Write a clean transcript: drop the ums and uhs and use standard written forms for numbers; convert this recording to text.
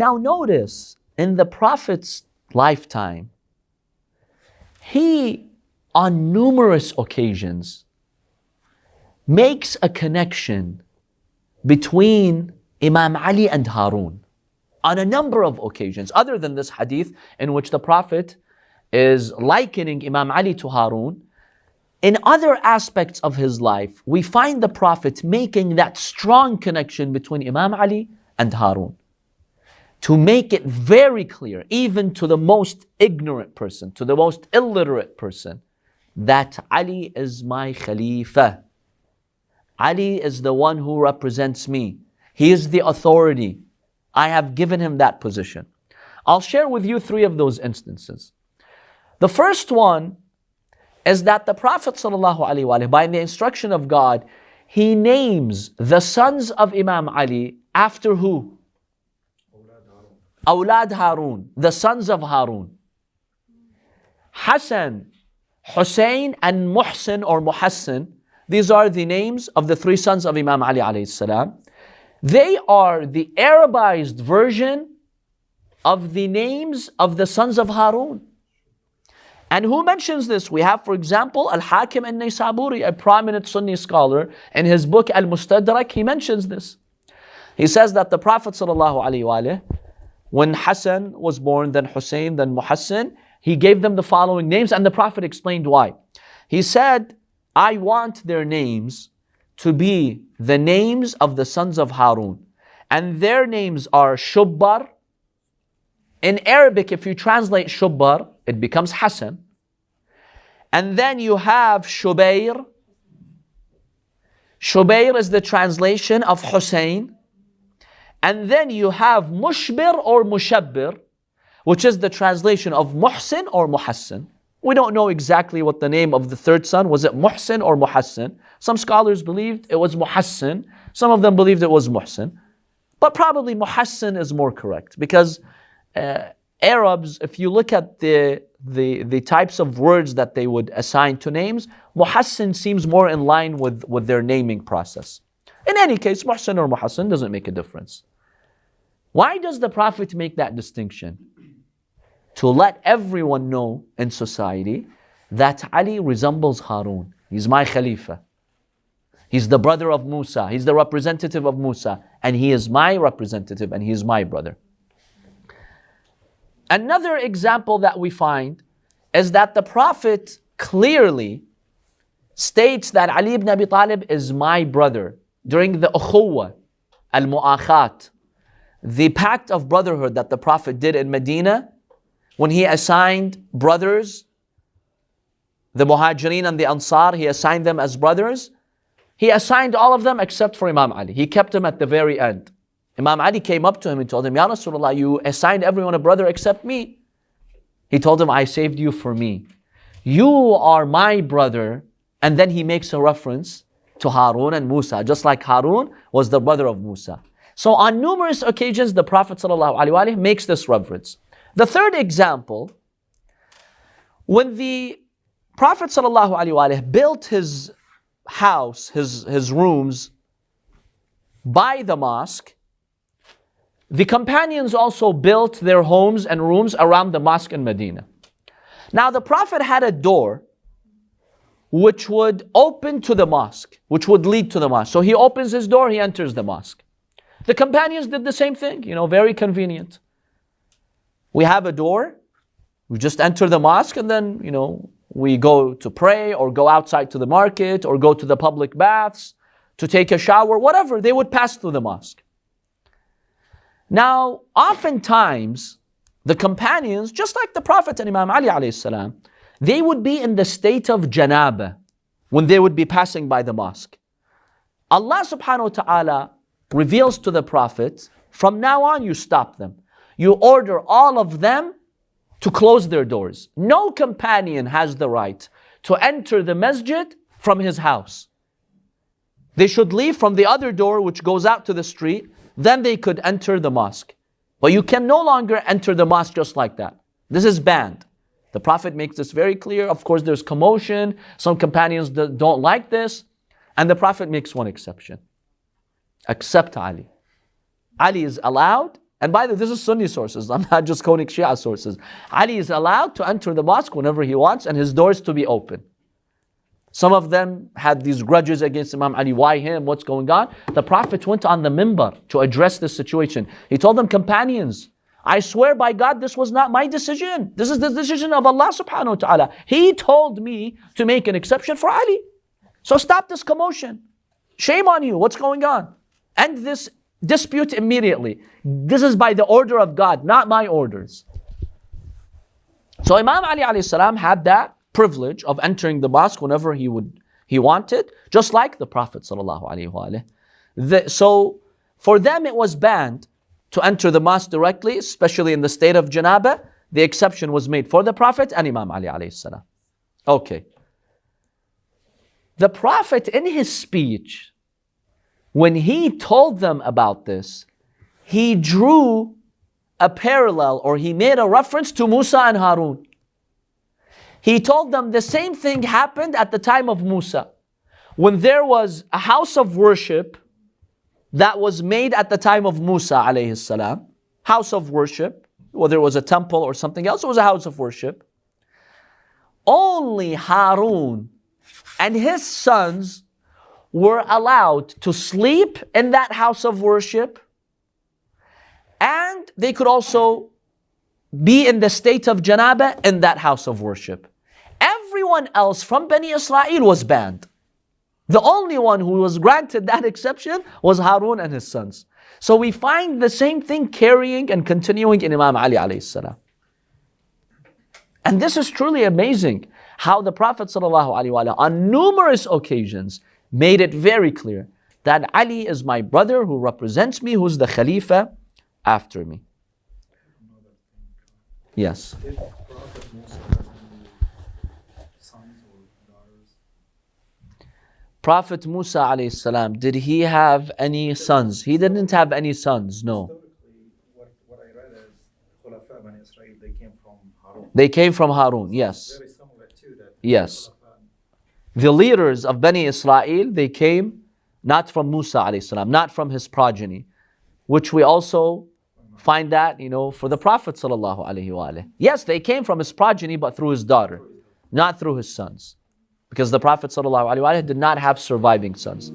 Now notice, in the Prophet's lifetime, he, on numerous occasions, makes a connection between Imam Ali and Harun. On a number of occasions, other than this hadith in which the Prophet is likening Imam Ali to Harun, in other aspects of his life, we find the Prophet making that strong connection between Imam Ali and Harun, to make it very clear, even to the most ignorant person, to the most illiterate person, that Ali is my Khalifa. Ali is the one who represents me. He is the authority. I have given him that position. I'll share with you 3 of those instances. The first one is that the Prophet ﷺ, by the instruction of God, he names the sons of Imam Ali after who? Awlad Harun, the sons of Harun. Hassan, Hussein, and Muhsin or Muhassin. These are the names of the 3 sons of Imam Ali alayhi salam. They are the Arabized version of the names of the sons of Harun. And who mentions this? We have, for example, Al-Hakim al-Naysaburi, a prominent Sunni scholar, in his book Al-Mustadrak, he mentions this. He says that the Prophet ﷺ, when Hassan was born, then Hussein, then Muhassin, he gave them the following names, and the Prophet explained why. He said, I want their names to be the names of the sons of Harun. And their names are Shubbar. In Arabic, if you translate Shubbar, it becomes Hassan. And then you have Shubayr. Shubayr is the translation of Hussein. And then you have Mushbir or Mushabbir, which is the translation of Muhsin or Muhassin. We don't know exactly what the name of the 3rd son was. It Muhsin or Muhassin? Some scholars believed it was Muhassin. Some of them believed it was Muhsin. But probably Muhassin is more correct, because Arabs, if you look at the types of words that they would assign to names, Muhassin seems more in line with their naming process. In any case, Muhsin or Muhassin doesn't make a difference. Why does the Prophet make that distinction? To let everyone know in society that Ali resembles Harun. He's my Khalifa. He's the brother of Musa. He's the representative of Musa. And he is my representative and he is my brother. Another example that we find is that the Prophet clearly states that Ali ibn Abi Talib is my brother during the Ukhuwa, al-Muakhaat, the pact of brotherhood that the Prophet did in Medina when he assigned brothers, the Muhajirin and the Ansar, he assigned them as brothers. He assigned all of them except for Imam Ali. He kept him at the very end. Imam Ali came up to him and told him, Ya Rasulullah, you assigned everyone a brother except me. He told him, I saved you for me. You are my brother. And then he makes a reference to Harun and Musa, just like Harun was the brother of Musa. So on numerous occasions, the Prophet ﷺ makes this reference. The third example, when the Prophet ﷺ built his house, his rooms by the mosque, the companions also built their homes and rooms around the mosque in Medina. Now the Prophet had a door which would open to the mosque, which would lead to the mosque. So he opens his door, he enters the mosque. The companions did the same thing, very convenient. We have a door, we just enter the mosque and then, we go to pray or go outside to the market or go to the public baths to take a shower, whatever, they would pass through the mosque. Now, oftentimes, the companions, just like the Prophet and Imam Ali alayhi salam, they would be in the state of janaba when they would be passing by the mosque. Allah subhanahu wa ta'ala reveals to the Prophet, from now on you stop them. You order all of them to close their doors. No companion has the right to enter the masjid from his house. They should leave from the other door which goes out to the street, then they could enter the mosque. But you can no longer enter the mosque just like that. This is banned. The Prophet makes this very clear. Of course, there's commotion. Some companions don't like this. And the Prophet makes one exception. Except Ali. Ali is allowed And by the way, this is Sunni sources. I'm not just quoting Shia sources. Ali is allowed to enter the mosque whenever he wants and his doors to be open. Some of them had these grudges against Imam Ali. Why him? What's going on? The Prophet went on the minbar to address this situation. He told them, companions, I swear by God, this was not my decision. This is the decision of Allah subhanahu wa ta'ala. He told me to make an exception for Ali. So stop this commotion. Shame on you. What's going on? End this dispute immediately. This is by the order of God, not my orders. So Imam Ali alayhi salam had that privilege of entering the mosque whenever he wanted, just like the Prophet sallallahu alaihi wasallam. So for them it was banned to enter the mosque directly, especially in the state of janaba. The exception was made for the Prophet and Imam Ali alayhi salam. Okay. The Prophet in his speech, when he told them about this, he drew a parallel, or he made a reference to Musa and Harun. He told them the same thing happened at the time of Musa. When there was a house of worship that was made at the time of Musa alayhi salam, house of worship, whether it was a temple or something else, it was a house of worship. Only Harun and his sons were allowed to sleep in that house of worship, and they could also be in the state of janaba in that house of worship. Everyone else from Bani Israel was banned. The only one who was granted that exception was Harun and his sons. So we find the same thing carrying and continuing in Imam Ali alayhi salam. And this is truly amazing how the Prophet sallallahu alaihi wasallam on numerous occasions made it very clear that Ali is my brother who represents me, who's the Khalifa after me. Yes. Did Prophet Musa have any sons or daughters? Prophet Musa alayhi salam, did he have any sons? He didn't have any sons, no. Historically, what I read is Khulafa Bani Israel, they came from Harun. They came from Harun, yes. Very similar to that. Yes. Khulafa. The leaders of Bani Israel, they came not from Musa alayhi salam, not from his progeny, which we also find that, for the Prophet sallallahu alaihi wasallam. Yes, they came from his progeny, but through his daughter, not through his sons. Because the Prophet sallallahu alaihi wasallam did not have surviving sons.